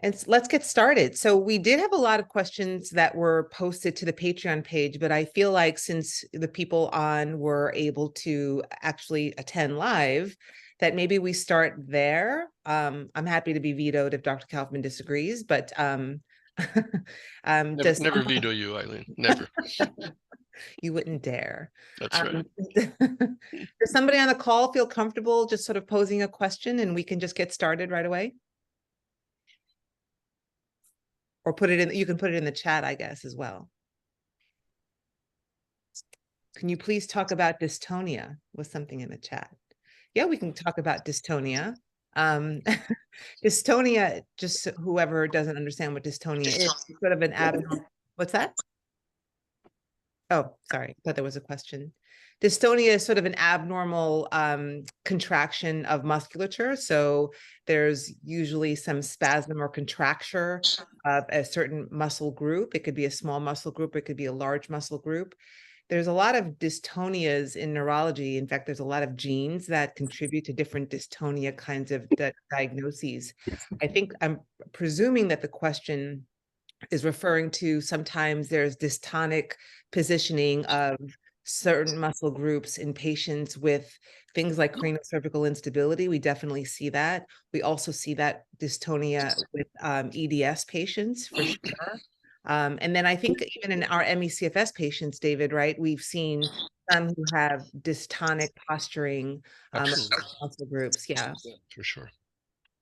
And let's get started. So we did have a lot of questions that were posted to the Patreon page, but I feel like since the people on were able to actually attend live, that maybe we start there. I'm happy to be vetoed if Dr. Kaufman disagrees, but Never veto you, Eileen. Never. You wouldn't dare. That's right. Does somebody on the call feel comfortable just sort of posing a question and we can just get started right away? Or put it in, you can put it in the chat, I guess, as well. Can you please talk about dystonia? Was something in the chat? Yeah, we can talk about dystonia. Dystonia, just whoever doesn't understand what dystonia is, sort of an abnormal. What's that? Oh, sorry, I thought there was a question. Dystonia is sort of an abnormal contraction of musculature. So there's usually some spasm or contracture of a certain muscle group. It could be a small muscle group, it could be a large muscle group. There's a lot of dystonias in neurology. In fact, there's a lot of genes that contribute to different dystonia kinds of diagnoses. I think I'm presuming that the question is referring to sometimes there's dystonic positioning of certain muscle groups in patients with things like craniocervical instability. We definitely see that. We also see that dystonia with EDS patients for sure. And then I think even in our ME/CFS patients, David, right, we've seen some who have dystonic posturing muscle groups. Yeah, for sure.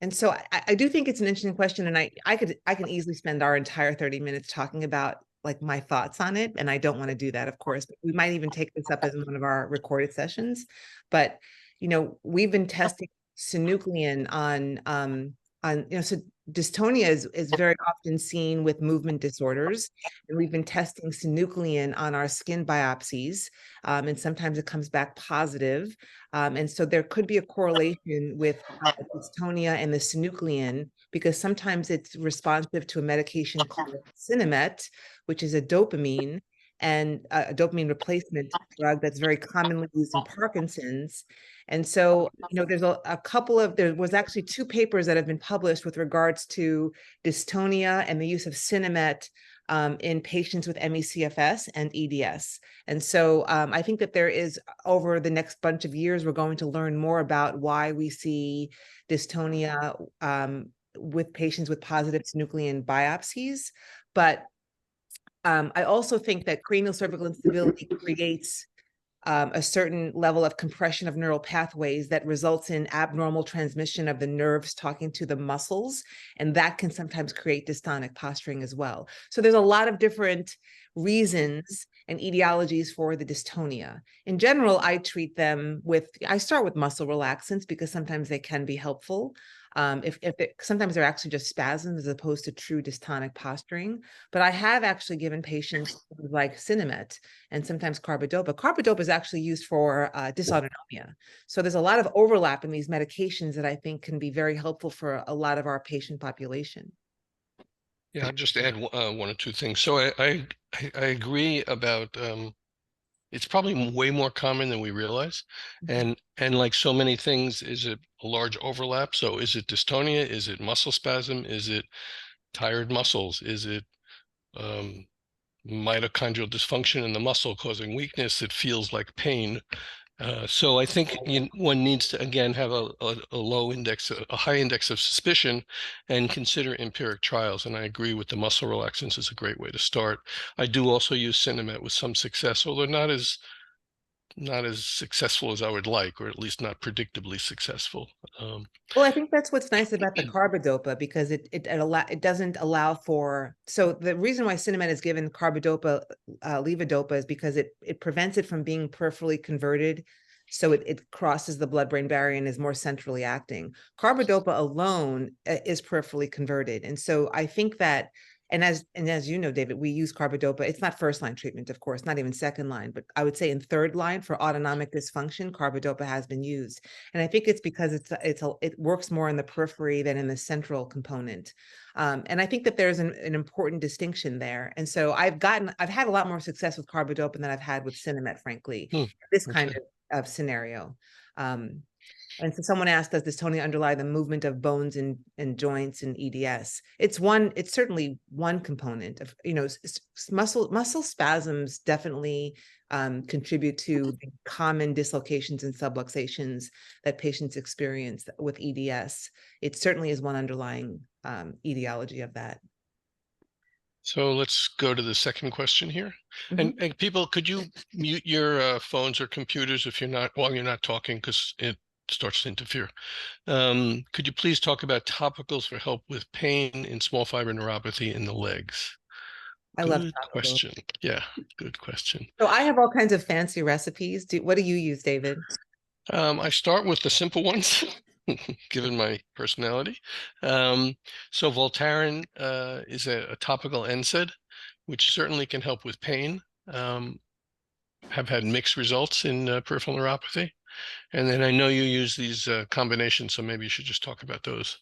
And so I do think it's an interesting question, and I can easily spend our entire 30 minutes talking about like my thoughts on it, and I don't want to do that, of course. But we might even take this up as one of our recorded sessions. But we've been testing synuclein so dystonia is very often seen with movement disorders, and we've been testing synuclein on our skin biopsies, and sometimes it comes back positive. And so there could be a correlation with dystonia and the synuclein, because sometimes it's responsive to a medication called Sinemet, which is a dopamine and a dopamine replacement drug that's very commonly used in Parkinson's. And so, there's there was actually 2 papers that have been published with regards to dystonia and the use of Sinemet in patients with ME/CFS and EDS. And so I think that there is, over the next bunch of years, we're going to learn more about why we see dystonia with patients with positive synuclein biopsies. But I also think that cranial cervical instability creates a certain level of compression of neural pathways that results in abnormal transmission of the nerves talking to the muscles. And that can sometimes create dystonic posturing as well. So there's a lot of different reasons and etiologies for the dystonia. In general, I start with muscle relaxants because sometimes they can be helpful. Sometimes they're actually just spasms as opposed to true dystonic posturing. But I have actually given patients like Sinemet and sometimes carbidopa. Carbidopa is actually used for dysautonomia. So there's a lot of overlap in these medications that I think can be very helpful for a lot of our patient population. Yeah, I'll just add 1 or 2 things. So I agree about it's probably way more common than we realize. And like so many things, is it a large overlap? So is it dystonia? Is it muscle spasm? Is it tired muscles? Is it mitochondrial dysfunction in the muscle causing weakness that feels like pain? So I think one needs to, again, have a low index, a high index of suspicion, and consider empiric trials. And I agree with the muscle relaxants is a great way to start. I do also use Sinemet with some success, although not as successful as I would like, or at least not predictably successful. Well, I think that's what's nice about the carbidopa, because it doesn't allow for. So the reason why Sinemet is given carbidopa, levodopa, is because it prevents it from being peripherally converted. So it crosses the blood-brain barrier and is more centrally acting. Carbidopa alone is peripherally converted, and so I think that. And as you know, David, we use carbidopa. It's not first-line treatment, of course, not even second line, but I would say in third line for autonomic dysfunction, carbidopa has been used. And I think it's because it works more in the periphery than in the central component. And I think that there's an important distinction there. And so I've had a lot more success with carbidopa than I've had with Sinemet, frankly, this kind of scenario. And so someone asked, does dystonia underlie the movement of bones and joints in EDS? It's certainly one component of, muscle spasms definitely contribute to the common dislocations and subluxations that patients experience with EDS. It certainly is one underlying etiology of that. So let's go to the second question here. Mhm. And people, could you mute your phones or computers if you're not, while you're not talking, because it starts to interfere. Could you please talk about topicals for help with pain in small fiber neuropathy in the legs? I love Good topicals. question. Yeah, good question. So I have all kinds of fancy recipes. What do you use, David? I start with the simple ones, given my personality. So Voltaren is a topical NSAID, which certainly can help with pain. Have had mixed results in peripheral neuropathy. And then I know you use these combinations, so maybe you should just talk about those,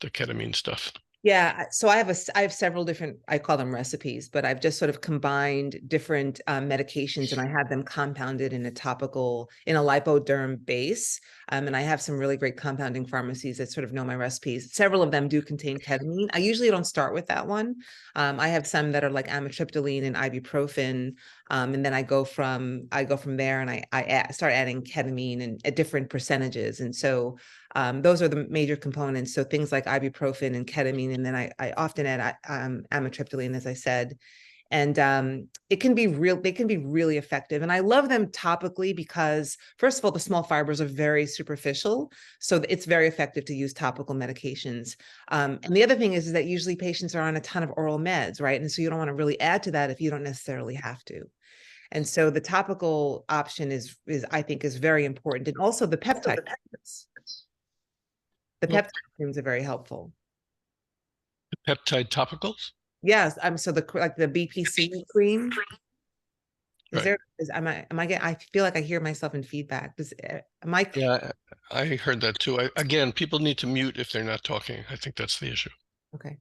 the ketamine stuff. Yeah, so I have several different, I call them recipes, but I've just sort of combined different medications and I have them compounded in a topical, in a lipoderm base. And I have some really great compounding pharmacies that sort of know my recipes. Several of them do contain ketamine. I usually don't start with that one. I have some that are like amitriptyline and ibuprofen. And then I go from there and I start adding ketamine at different percentages. And so those are the major components. So things like ibuprofen and ketamine, and then I often add amitriptyline, as I said. And they can be really effective. And I love them topically because, first of all, the small fibers are very superficial. So it's very effective to use topical medications. And the other thing is that usually patients are on a ton of oral meds, right? And so you don't want to really add to that if you don't necessarily have to. And so the topical option is I think is very important. And also the peptide. The Well, peptide creams are very helpful. peptide topicals? Yes, so the BPC cream. Is Right. I feel like I hear myself in feedback. Am I Yeah, I heard that too. Again, people need to mute if they're not talking. I think that's the issue. okay?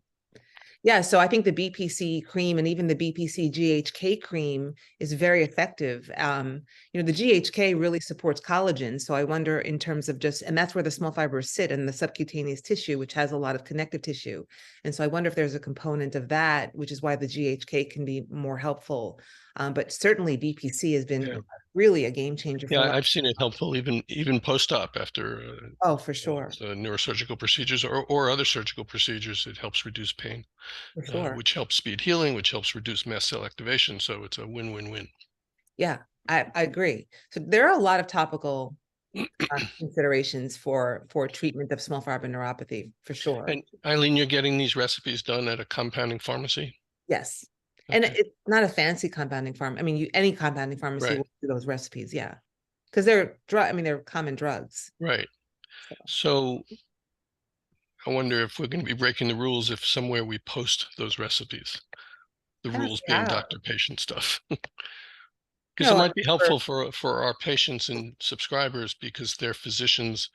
Yeah, so I think the BPC cream and even the BPC GHK cream is very effective. The GHK really supports collagen. So I wonder in terms of and that's where the small fibers sit in the subcutaneous tissue, which has a lot of connective tissue. And so I wonder if there's a component of that, which is why the GHK can be more helpful. But certainly BPC has been really a game changer for a lot. I've seen it helpful even post-op after Oh, for sure. neurosurgical procedures or other surgical procedures. It helps reduce pain, For sure. which helps speed healing, which helps reduce mast cell activation. So it's a win-win-win. Yeah, I agree. So there are a lot of topical considerations for treatment of small fiber neuropathy, for sure. And Eileen, you're getting these recipes done at a compounding pharmacy? Yes. And it's not a fancy compounding farm. I mean, any compounding pharmacy will do those recipes, yeah. Because they're they're common drugs. Right. So I wonder if we're going to be breaking the rules if somewhere we post those recipes. The rules being doctor-patient stuff. Because it might be helpful for our patients and subscribers because their physicians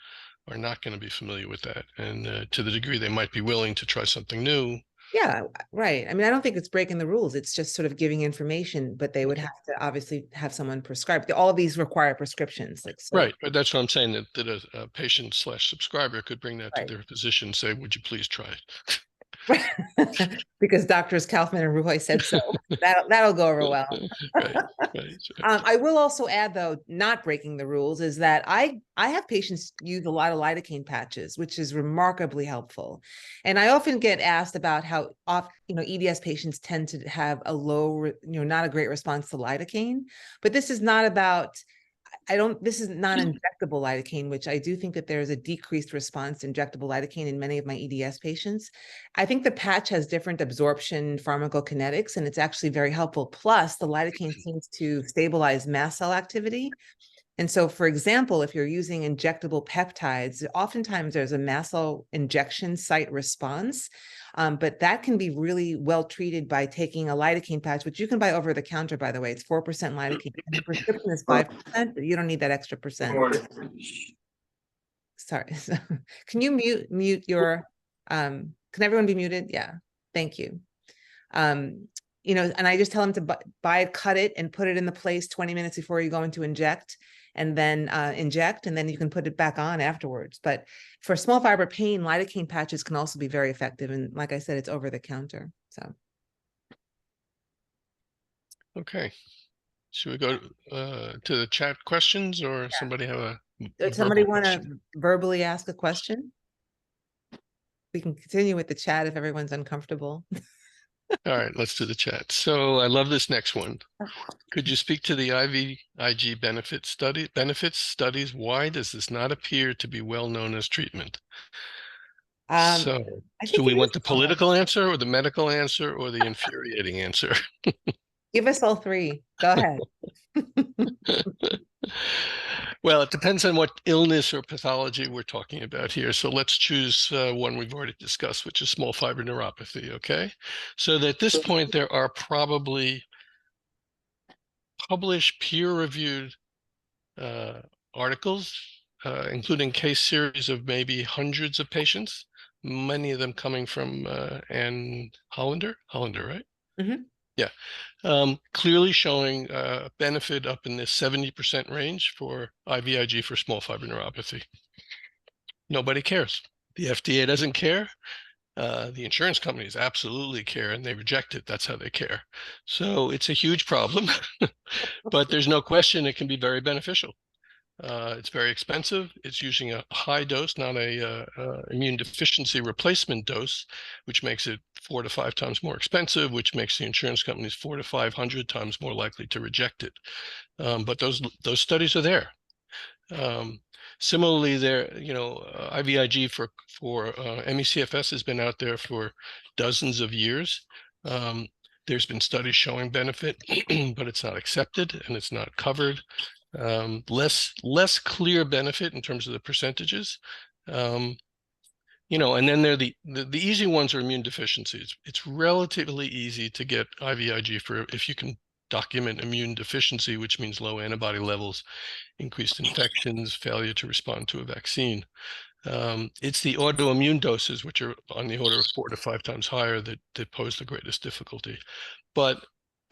are not going to be familiar with that. And to the degree they might be willing to try something new. Yeah, right. I mean, I don't think it's breaking the rules. It's just sort of giving information, but they would have to obviously have someone prescribe. All of these require prescriptions. Right, but that's what I'm saying, that a patient/subscriber could bring that to their physician and say, would you please try it? Because doctors Kaufman and Roy said so. That'll go over well. Right. I will also add, though, not breaking the rules, is that I have patients use a lot of lidocaine patches, which is remarkably helpful. And I often get asked about how EDS patients tend to have a low, not a great response to lidocaine. But this is not about this is non-injectable lidocaine, which I do think that there is a decreased response to injectable lidocaine in many of my EDS patients. I think the patch has different absorption pharmacokinetics, and it's actually very helpful. Plus, the lidocaine seems to stabilize mast cell activity. And so, for example, if you're using injectable peptides, oftentimes there's a mast cell injection site response, but that can be really well treated by taking a lidocaine patch, which you can buy over the counter, by the way. It's 4% lidocaine. And the prescription is 5%, but you don't need that extra percent. Sorry. Can you mute your, can everyone be muted? Yeah, thank you. And I just tell them to buy it, cut it, and put it in the place 20 minutes before you go in to inject. and then inject, and then you can put it back on afterwards. But for small fiber pain, lidocaine patches can also be very effective. And like I said, it's over the counter. So. Okay. Should we go to the chat questions, or somebody have a Does somebody verbal want to question? verbally ask a question? We can continue with the chat if everyone's uncomfortable. All right, let's do the chat. So I love this next one. Could you speak to the IVIG benefits studies? Why does this not appear to be well known as treatment? So I do think we it is want the political answer, or the medical answer, or the infuriating answer? Give us all three. Go ahead. Well, it depends on what illness or pathology we're talking about here. So let's choose one we've already discussed, which is small fiber neuropathy, okay? So at this point, there are probably published peer-reviewed articles, including case series of maybe hundreds of patients, many of them coming from Ann Hollander, right? Mm-hmm. Yeah, clearly showing benefit up in the 70% range for IVIG for small fiber neuropathy. Nobody cares. The FDA doesn't care. The insurance companies absolutely care, and they reject it. That's how they care. So it's a huge problem, but there's no question it can be very beneficial. It's very expensive. It's using a high dose, not a immune deficiency replacement dose, which makes it 4 to 5 times more expensive, which makes the insurance companies 400 to 500 times more likely to reject it. But those studies are there. Similarly, IVIG for ME/CFS has been out there for dozens of years. There's been studies showing benefit, but it's not accepted and it's not covered. Less clear benefit in terms of the percentages. And then the easy ones are immune deficiencies. It's relatively easy to get IVIG if you can document immune deficiency, which means low antibody levels, increased infections, failure to respond to a vaccine. It's the autoimmune doses, which are on the order of 4 to 5 times higher, that pose the greatest difficulty. But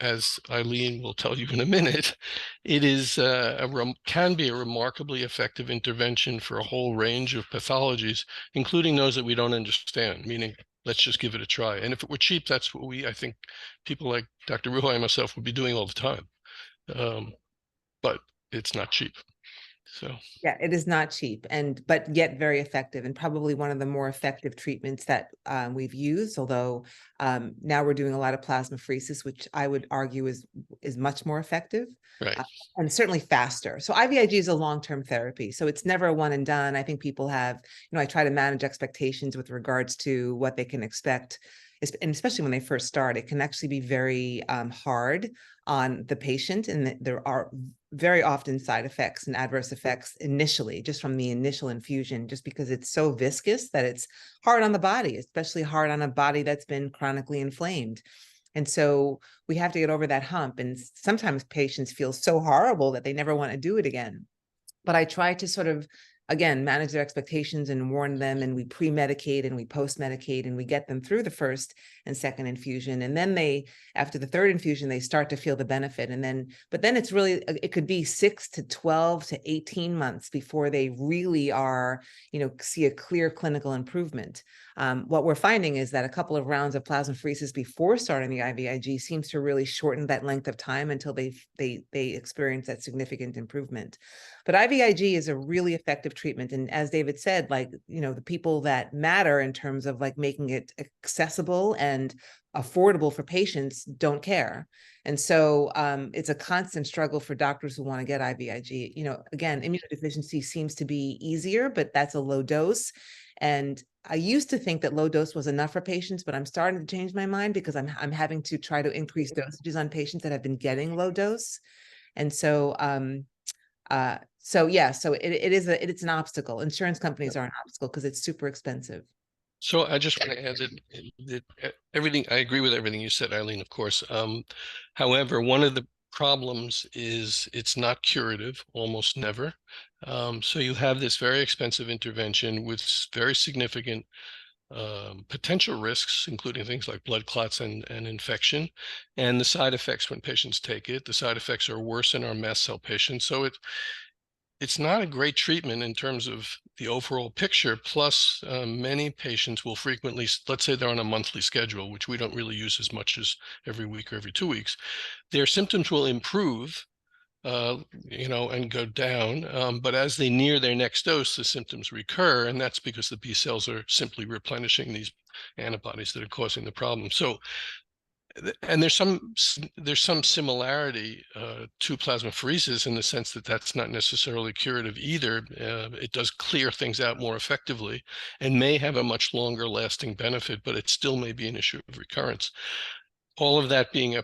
as Eileen will tell you in a minute, it is can be a remarkably effective intervention for a whole range of pathologies, including those that we don't understand, meaning let's just give it a try. And if it were cheap, that's what I think people like Dr. Ruhai and myself would be doing all the time. But it's not cheap. So yeah, it is not cheap, but yet very effective, and probably one of the more effective treatments that we've used. Although now we're doing a lot of plasmapheresis, which I would argue is much more effective, right, and certainly faster. So IVIG is a long-term therapy, so it's never a one and done. I think people have, I try to manage expectations with regards to what they can expect, and especially when they first start, it can actually be very hard on the patient, and there are very often side effects and adverse effects initially, just from the initial infusion, just because it's so viscous that it's hard on the body, especially hard on a body that's been chronically inflamed. And so we have to get over that hump. And sometimes patients feel so horrible that they never want to do it again. But I try to sort of, again, manage their expectations and warn them, and we pre-medicate and we post-medicate, and we get them through the first and second infusion. And then after the third infusion, they start to feel the benefit. But then it's really, it could be 6 to 12 to 18 months before they really are, see a clear clinical improvement. What we're finding is that a couple of rounds of plasmapheresis before starting the IVIG seems to really shorten that length of time until they experience that significant improvement. But IVIG is a really effective treatment. And as David said, the people that matter in terms of making it accessible and affordable for patients don't care. And so it's a constant struggle for doctors who want to get IVIG. Again, immunodeficiency seems to be easier, but that's a low dose. And I used to think that low dose was enough for patients, but I'm starting to change my mind because I'm having to try to increase dosages on patients that have been getting low dose. And so it's an obstacle. Insurance companies are an obstacle because it's super expensive. So I just want to add that everything, I agree with everything you said, Eileen, of course. However, one of the problems is it's not curative, almost never. So you have this very expensive intervention with very significant potential risks, including things like blood clots and infection, and the side effects when patients take it. The side effects are worse in our mast cell patients. So it's not a great treatment in terms of the overall picture. Plus, many patients will frequently, let's say they're on a monthly schedule, which we don't really use as much as every week or every 2 weeks. Their symptoms will improve, and go down. But as they near their next dose, the symptoms recur, and that's because the B cells are simply replenishing these antibodies that are causing the problem. So, and there's some similarity to plasmapheresis in the sense that that's not necessarily curative either. It does clear things out more effectively and may have a much longer lasting benefit, but it still may be an issue of recurrence. All of that being a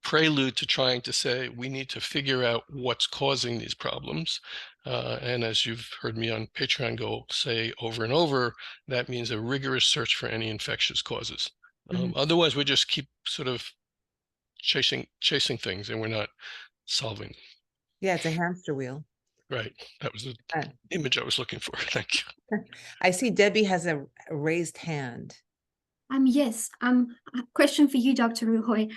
prelude to trying to say we need to figure out what's causing these problems. And as you've heard me on Patreon go say over and over, that means a rigorous search for any infectious causes. Otherwise, we just keep sort of chasing things, and we're not solving. Yeah, it's a hamster wheel. Right. That was the Uh, image I was looking for. Thank you. I see Debbie has a raised hand. Yes. A question for you, Dr. Ruhoy.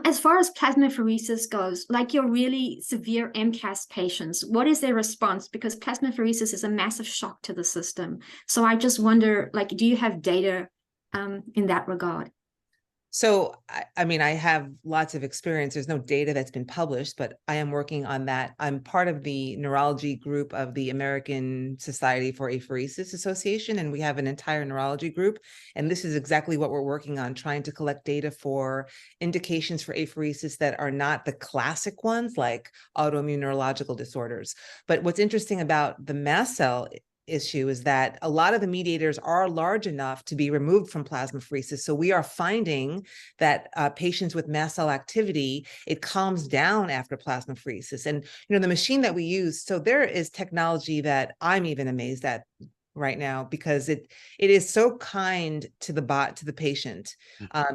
As far as plasmapheresis goes, like your really severe MCAS patients, what is their response? Because plasmapheresis is a massive shock to the system. So I just wonder, like, do you have data in that regard? So, I mean, I have lots of experience. There's no data that's been published, but I am working on that. I'm part of the neurology group of the American Society for Apheresis Association, and we have an entire neurology group. And this is exactly what we're working on, trying to collect data for indications for apheresis that are not the classic ones, like autoimmune neurological disorders. But what's interesting about the mast cell issue is that a lot of the mediators are large enough to be removed from plasmapheresis. So we are finding that patients with mast cell activity, it calms down after plasmapheresis. And, the machine that we use, so there is technology that I'm even amazed at right now, because it is so kind to the patient.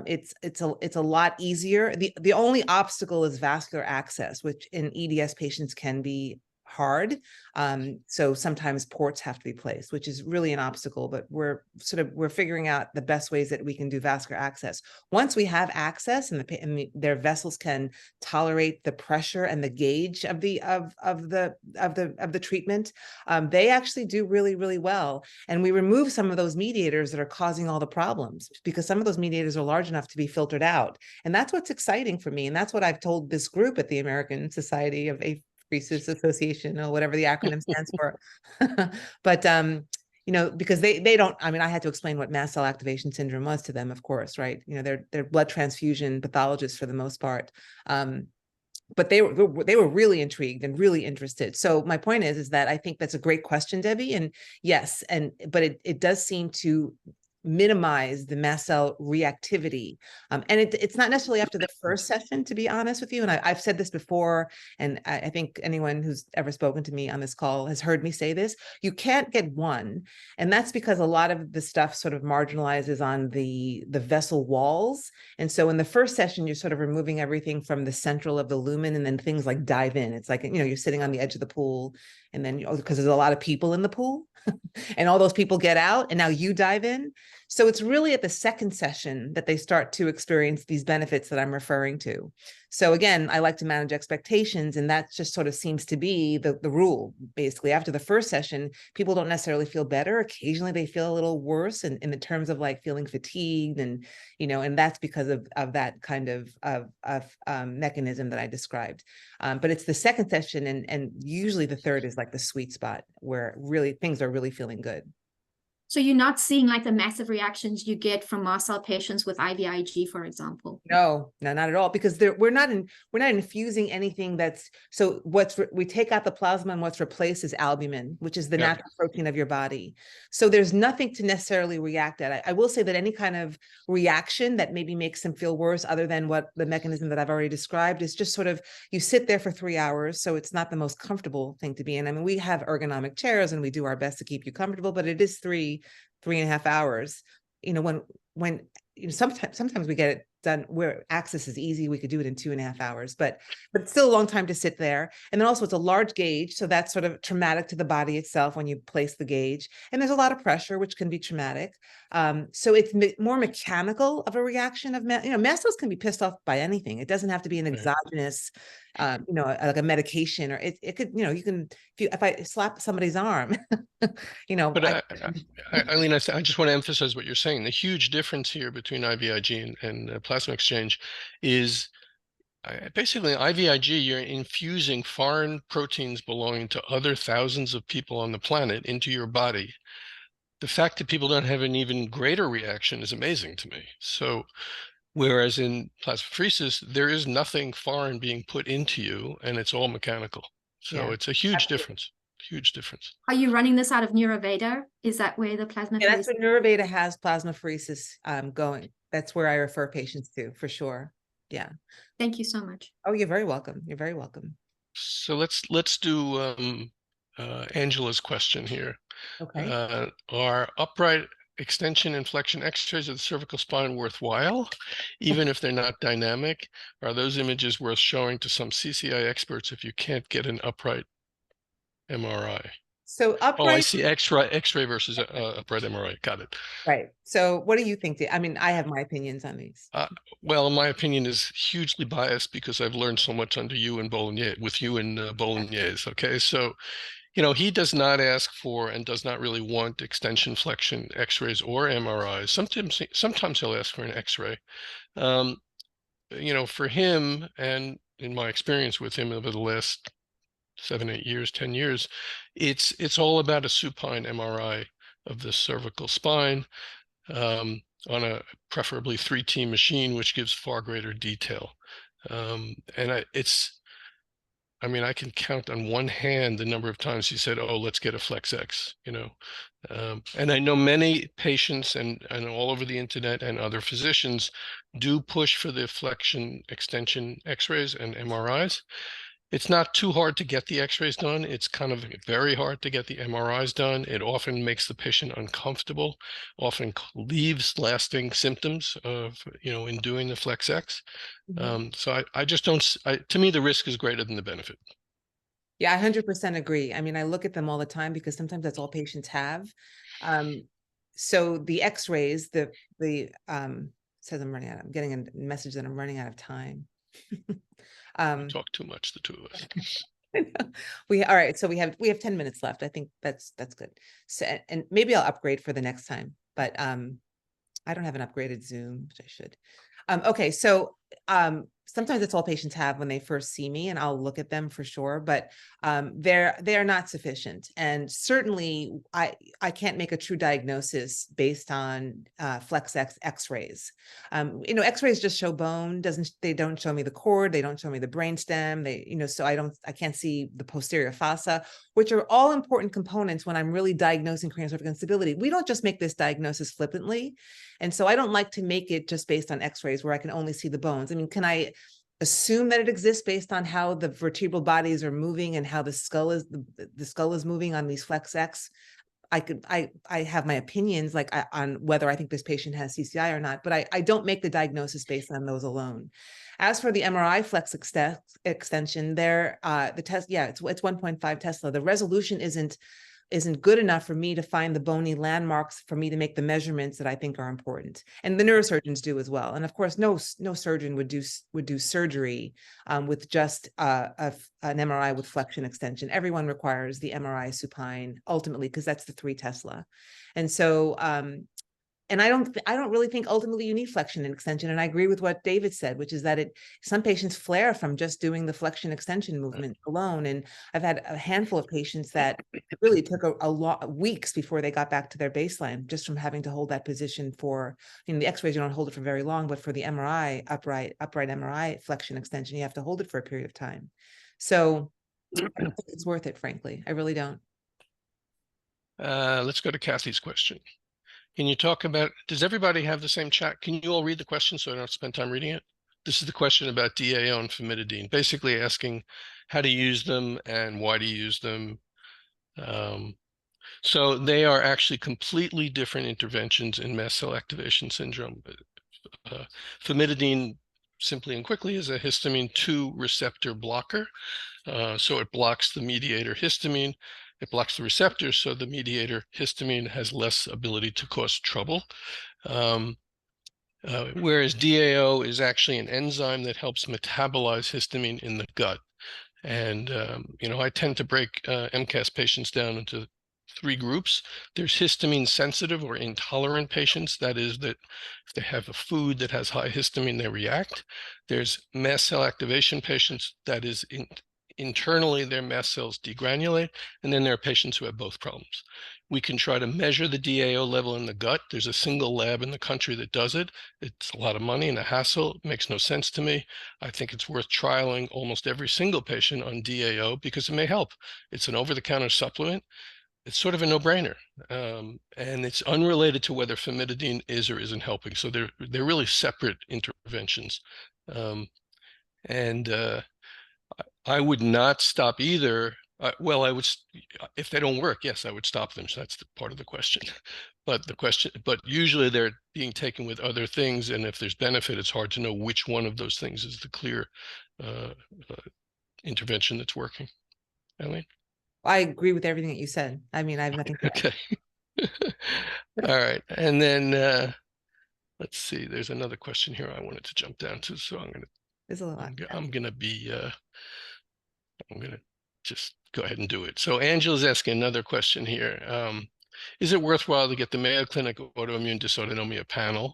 It's a lot easier. The only obstacle is vascular access, which in EDS patients can be hard. So sometimes ports have to be placed, which is really an obstacle, but we're figuring out the best ways that we can do vascular access. Once we have access and their vessels can tolerate the pressure and the gauge of the treatment, they actually do really, really well. And we remove some of those mediators that are causing all the problems, because some of those mediators are large enough to be filtered out. And that's what's exciting for me. And that's what I've told this group at the American Society of Apheresis Association, or whatever the acronym stands for. But because they don't, I mean, I had to explain what mast cell activation syndrome was to them, of course, right? They're blood transfusion pathologists for the most part. But they were really intrigued and really interested. So my point is that I think that's a great question, Debbie. And yes, but it does seem to minimize the mast cell reactivity. And it's not necessarily after the first session, to be honest with you. And I've said this before, and I think anyone who's ever spoken to me on this call has heard me say this. You can't get one. And that's because a lot of the stuff sort of marginalizes on the vessel walls. And so in the first session, you're sort of removing everything from the central of the lumen, and then things like dive in. It's like, you're sitting on the edge of the pool, and then because there's a lot of people in the pool and all those people get out, and now you dive in. So it's really at the second session that they start to experience these benefits that I'm referring to. So again, I like to manage expectations, and that just sort of seems to be the rule. Basically, after the first session, people don't necessarily feel better. Occasionally they feel a little worse in the terms of like feeling fatigued, and and that's because of that kind of mechanism that I described. But it's the second session, and usually the third is like the sweet spot where really things are really feeling good. So you're not seeing like the massive reactions you get from mast cell patients with IVIG, for example? No, not at all, because we're not infusing anything that's, so we take out the plasma, and what's replaced is albumin, which is the natural protein of your body. So there's nothing to necessarily react at. I will say that any kind of reaction that maybe makes them feel worse, other than what the mechanism that I've already described, is just sort of, you sit there for 3 hours. So it's not the most comfortable thing to be in. I mean, we have ergonomic chairs and we do our best to keep you comfortable, but it is 3.5 hours. When sometimes we get it done where access is easy. We could do it in 2.5 hours, but it's still a long time to sit there. And then also it's a large gauge. So that's sort of traumatic to the body itself when you place the gauge. And there's a lot of pressure, which can be traumatic. So it's more mechanical of a reaction of, mast cells can be pissed off by anything. It doesn't have to be an exogenous, like a medication, or it could, you can, if I slap somebody's arm, But Eileen, I just want to emphasize what you're saying. The huge difference here between IVIG and plasma exchange is basically IVIG, you're infusing foreign proteins belonging to other thousands of people on the planet into your body. The fact that people don't have an even greater reaction is amazing to me. So whereas in plasmapheresis, there is nothing foreign being put into you, and it's all mechanical. So it's a huge difference. Huge difference. Are you running this out of Neuroveda? Is that where the plasmapheresis? Yeah, that's what Neuroveda has plasmapheresis going. That's where I refer patients to, for sure. Yeah. Thank you so much. Oh, you're very welcome. You're very welcome. So let's do Angela's question here. Okay. Are upright extension and flexion X-rays of the cervical spine worthwhile, even if they're not dynamic? Are those images worth showing to some CCI experts if you can't get an upright MRI? So upright. Oh, I see. X-ray versus upright MRI. Got it. Right. So what do you think? I mean, I have my opinions on these. Well, my opinion is hugely biased because I've learned so much under you and Bolognese, with you and Bolognese. Okay, so he does not ask for and does not really want extension flexion X-rays or MRIs. Sometimes he'll ask for an X-ray. For him, and in my experience with him over the last 7, 8 years, 10 years, it's all about a supine MRI of the cervical spine on a preferably 3T machine, which gives far greater detail. I can count on one hand the number of times he said, "Oh, let's get a Flex X," and I know many patients and all over the internet and other physicians do push for the flexion extension X-rays and MRIs. It's not too hard to get the X-rays done. It's kind of very hard to get the MRIs done. It often makes the patient uncomfortable, often leaves lasting symptoms of, in doing the Flex X. So I just don't, to me, the risk is greater than the benefit. Yeah, I 100% agree. I mean, I look at them all the time because sometimes that's all patients have. So the X-rays, says I'm running out. I'm getting a message that I'm running out of time. We talk too much, the two of us. All right. So we have 10 minutes left. I think that's good. So, and maybe I'll upgrade for the next time, but I don't have an upgraded Zoom, which I should. Okay. So sometimes it's all patients have when they first see me, and I'll look at them for sure, but they're not sufficient. And certainly I can't make a true diagnosis based on Flex X-rays. X-rays just show bone, they don't show me the cord, they don't show me the brainstem, so I can't see the posterior fossa, which are all important components when I'm really diagnosing craniocervical instability. We don't just make this diagnosis flippantly. And so I don't like to make it just based on X-rays where I can only see the bones. I mean, can I assume that it exists based on how the vertebral bodies are moving and how the skull is moving on these Flex X? I have my opinions on whether I think this patient has CCI or not, but I don't make the diagnosis based on those alone. As for the MRI Flex extension, the test, it's 1.5 Tesla. The resolution isn't good enough for me to find the bony landmarks for me to make the measurements that I think are important. And the neurosurgeons do as well. And of course, no surgeon would do surgery with just an MRI with flexion extension. Everyone requires the MRI supine ultimately, because that's the 3 Tesla. And so, and I don't really think ultimately you need flexion and extension. And I agree with what David said, which is that some patients flare from just doing the flexion extension movement alone. And I've had a handful of patients that it really took a lot weeks before they got back to their baseline, just from having to hold that position for, the X-rays, you don't hold it for very long, but for the MRI, upright MRI flexion extension, you have to hold it for a period of time. So I don't think it's worth it, frankly. I really don't. Let's go to Kathy's question. Can you talk about, does everybody have the same chat? Can you all read the question so I don't spend time reading it? This is the question about DAO and famotidine, basically asking how to use them and why to use them. So they are actually completely different interventions in mast cell activation syndrome. Famotidine, simply and quickly, is a histamine 2 receptor blocker. So it blocks the mediator histamine. It blocks the receptor, so the mediator histamine has less ability to cause trouble. Whereas DAO is actually an enzyme that helps metabolize histamine in the gut. And, I tend to break MCAS patients down into 3 groups. There's histamine sensitive or intolerant patients. That is, that if they have a food that has high histamine, they react. There's mast cell activation patients. That is, internally, their mast cells degranulate. And then there are patients who have both problems. We can try to measure the DAO level in the gut. There's a single lab in the country that does it. It's a lot of money and a hassle. It makes no sense to me. I think it's worth trialing almost every single patient on DAO because it may help. It's an over-the-counter supplement. It's sort of a no-brainer, and it's unrelated to whether famotidine is or isn't helping. So they're really separate interventions, and I would not stop either. Well, I would, if they don't work, yes, I would stop them. So that's part of the question. But usually they're being taken with other things, and if there's benefit, it's hard to know which one of those things is the clear intervention that's working. Eileen? I agree with everything that you said. I mean, I have nothing to add. Okay. All right. And then let's see, there's another question here I wanted to jump down to. So I'm gonna just go ahead and do it. So Angela's asking another question here. Is it worthwhile to get the Mayo Clinic autoimmune dysautonomia panel?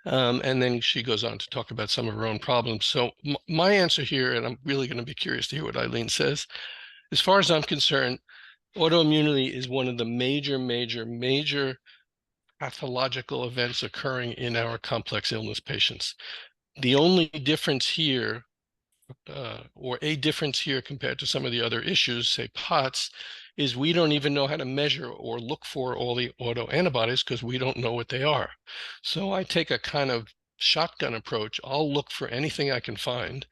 And then she goes on to talk about some of her own problems. So my answer here, and I'm really going to be curious to hear what Eileen says. As far as I'm concerned, autoimmunity is one of the major pathological events occurring in our complex illness patients. The only difference here, or a difference here compared to some of the other issues, say POTS, is we don't even know how to measure or look for all the autoantibodies because we don't know what they are. So I take a kind of shotgun approach. I'll look for anything I can find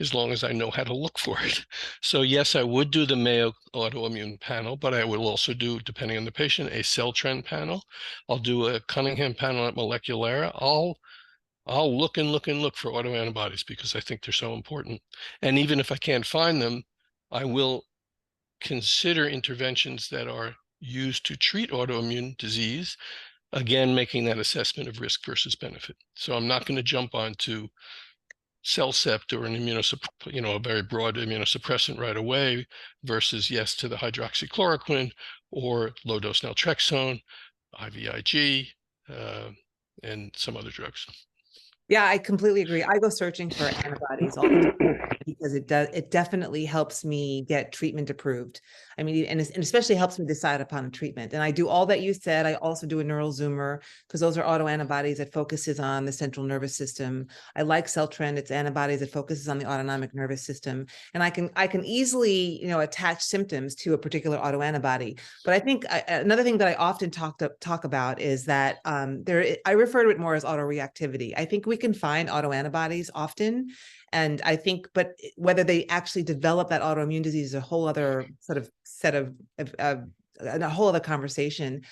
as long as I know how to look for it. So yes, I would do the Mayo autoimmune panel, but I will also do, depending on the patient, a cell trend panel. I'll do a Cunningham panel at Moleculara. I'll look and look and look for autoantibodies because I think they're so important. And even if I can't find them, I will consider interventions that are used to treat autoimmune disease, again, making that assessment of risk versus benefit. So I'm not going to jump onto CellCept or an a very broad immunosuppressant right away versus yes to the hydroxychloroquine or low-dose naltrexone, IVIG, and some other drugs. Yeah, I completely agree. I go searching for antibodies all the time because it definitely helps me get treatment approved. I mean, and especially helps me decide upon a treatment. And I do all that you said. I also do a neural zoomer because those are autoantibodies that focuses on the central nervous system. I like cell trend. It's antibodies that focuses on the autonomic nervous system. And I can easily, attach symptoms to a particular autoantibody. But I think another thing that I often talk about is that I refer to it more as autoreactivity. I think we can find autoantibodies often. And I think, but whether they actually develop that autoimmune disease is a whole other sort of set of a whole other conversation.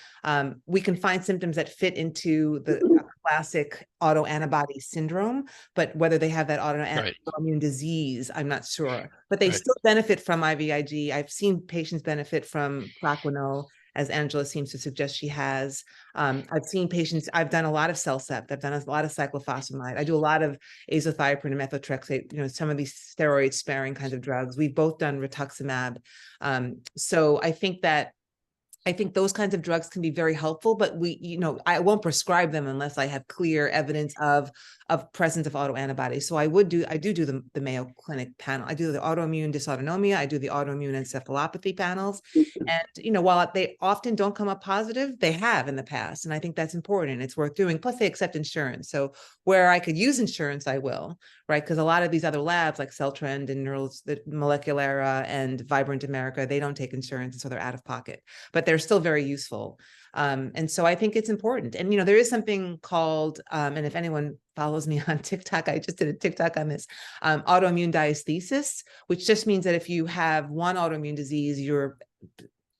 We can find symptoms that fit into the classic autoantibody syndrome, but whether they have that autoimmune disease, I'm not sure. But they still benefit from IVIG. I've seen patients benefit from Plaquenil, as Angela seems to suggest she has. I've seen patients, I've done a lot of CellCept, I've done a lot of cyclophosphamide, I do a lot of azathioprine and methotrexate, some of these steroid sparing kinds of drugs. We've both done rituximab. So I think those kinds of drugs can be very helpful, but I won't prescribe them unless I have clear evidence of presence of autoantibodies. So I do the Mayo Clinic panel. I do the autoimmune dysautonomia. I do the autoimmune encephalopathy panels. And, while they often don't come up positive, they have in the past. And I think that's important. It's worth doing. Plus they accept insurance. So where I could use insurance, I will, right? Because a lot of these other labs like CellTrend and Moleculara and Vibrant America, they don't take insurance. And so they're out of pocket, but they're still very useful. And so I think it's important. And, there is something called, and if anyone follows me on TikTok, I just did a TikTok on this, autoimmune diathesis, which just means that if you have one autoimmune disease, you're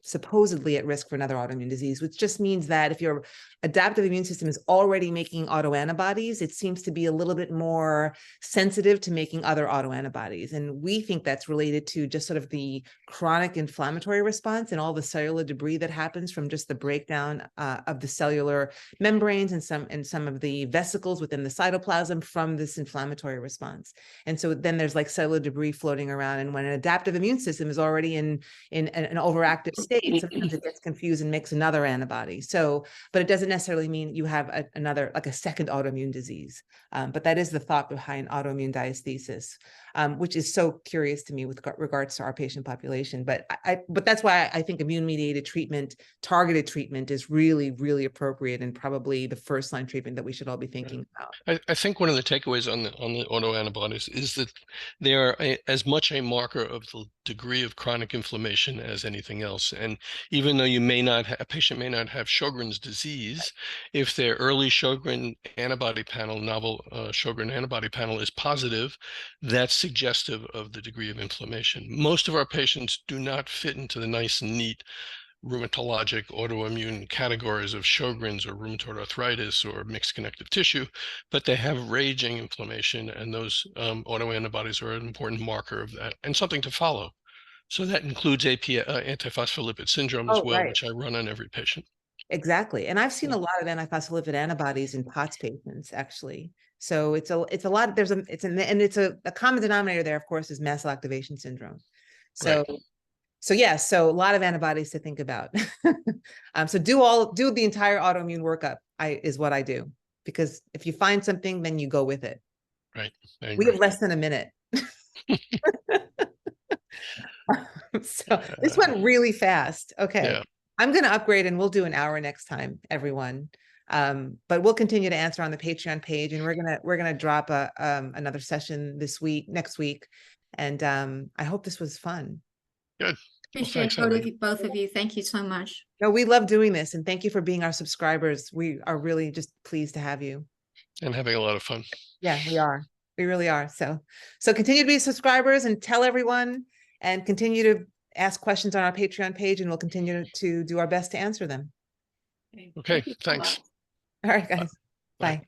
supposedly at risk for another autoimmune disease, which just means that if you're adaptive immune system is already making autoantibodies, it seems to be a little bit more sensitive to making other autoantibodies. And we think that's related to just sort of the chronic inflammatory response and all the cellular debris that happens from just the breakdown of the cellular membranes and some of the vesicles within the cytoplasm from this inflammatory response. And so then there's like cellular debris floating around. And when an adaptive immune system is already in an overactive state, sometimes it gets confused and makes another antibody. So, but it doesn't necessarily mean you have another, like a second autoimmune disease. But that is the thought behind autoimmune diathesis, which is so curious to me with regards to our patient population. But that's why I think immune-mediated treatment, targeted treatment, is really, really appropriate and probably the first line treatment that we should all be thinking about. I think one of the takeaways on the autoantibodies is that they are as much a marker of the degree of chronic inflammation as anything else. And even though a patient may not have Sjogren's disease, if their early Sjogren antibody panel, novel Sjogren antibody panel, is positive, that's suggestive of the degree of inflammation. Most of our patients do not fit into the nice and neat rheumatologic autoimmune categories of Sjogren's or rheumatoid arthritis or mixed connective tissue, but they have raging inflammation, and those autoantibodies are an important marker of that and something to follow. So that includes antiphospholipid syndrome as well, which I run on every patient. Exactly. And I've seen a lot of antiphospholipid antibodies in POTS patients, actually. So it's a lot, a common denominator there, of course, is mast cell activation syndrome. So right. So a lot of antibodies to think about. So do the entire autoimmune workup is what I do, because if you find something, then you go with it. Right. We have less than a minute. So this went really fast. Okay. Yeah. I'm going to upgrade and we'll do an hour next time, everyone. But we'll continue to answer on the Patreon page, and we're going to drop another session next week. And I hope this was fun. Good. Appreciate both of you. Thank you so much. No, we love doing this, and thank you for being our subscribers. We are really just pleased to have you. And having a lot of fun. Yeah, we are. We really are. So continue to be subscribers and tell everyone, and continue to ask questions on our Patreon page, and we'll continue to do our best to answer them. Okay, thanks. All right, guys. Bye.